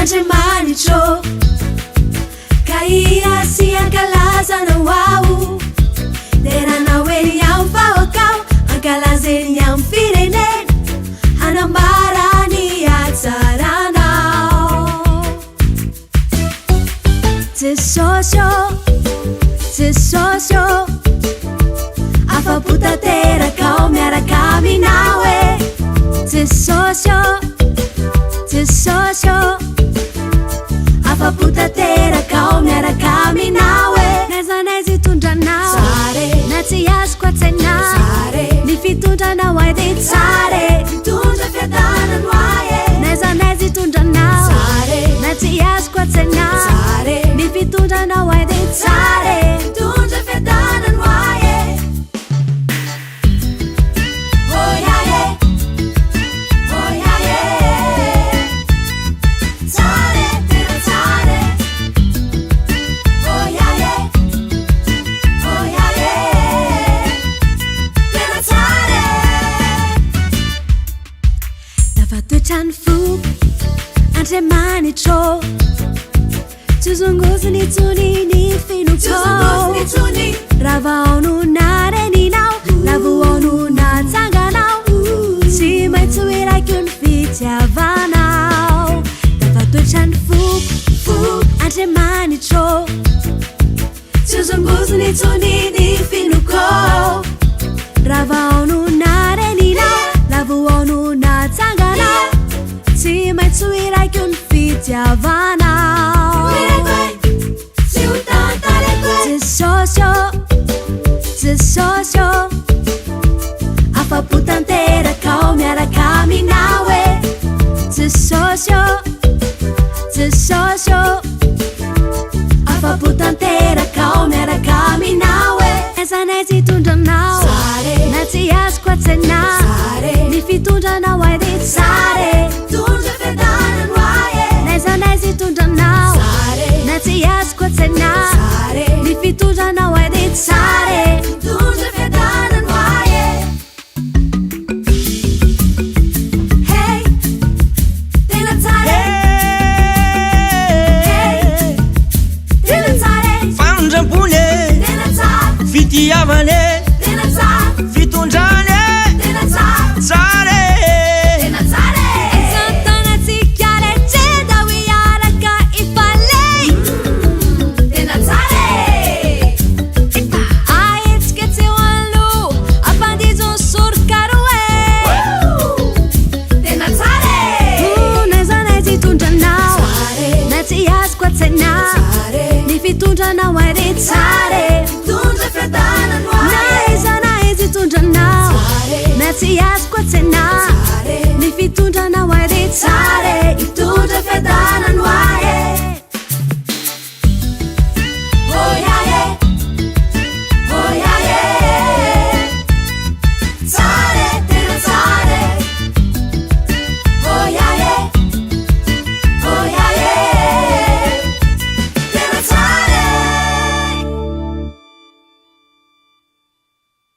Andriamanitro Kaia sy ankalazana ao Deranao eny amin'ny vahoakao Ankalazeny amin'ny firenena Hanambarany hatsaranao Jesosio Afapo tanterakao miaraka aminao e Jesosio Afapo tanterakao miaraka aminao e Naiza naiza hitondranao Tsare Na tsy azoko antsaina Tsare Ny fitondranao ay de tsare Mitondra fiadanano ay e Naiza naiza hitondranao Tsare Na tsy azoko antsaina Tsare Ny fitondranao ay de tsare Mitondra fiadanano ay e Oh yeah yeah Oh yeah yeah Tsare tena tsare Oh yeah yeah Oh yeah yeah Tena tsare Navatoetrany fo Andriamanitro Tuzunguzini tunini finuko Ravaonu na reninao Lavuonu na tanganao Si mai tuira kyun fitiavanao Navatoetran fuk Andriamanitro Tuzunguzini tunini finuko Ravaonu na reninao Lavuonu na tanganao Si mai tuira kyun fitiavanao Jesosio Afapo tanterakao miaraka aminao e Jesosio Afapo tanterakao miaraka aminao e Naiza naiza hitondranao Tsare Na tsy azoko antsaina Tsare Ny fitondranao ay de tsare Mitondra fiadanano ay e Naiza naiza hitondranao Tsare Na tsy azoko antsaina Tsare Ny fitondranao ay de tsare Mitondra fiadanano ay e Hey Tena tsare Hey Tena tsare Fandrampone Tena tsare Fitiavane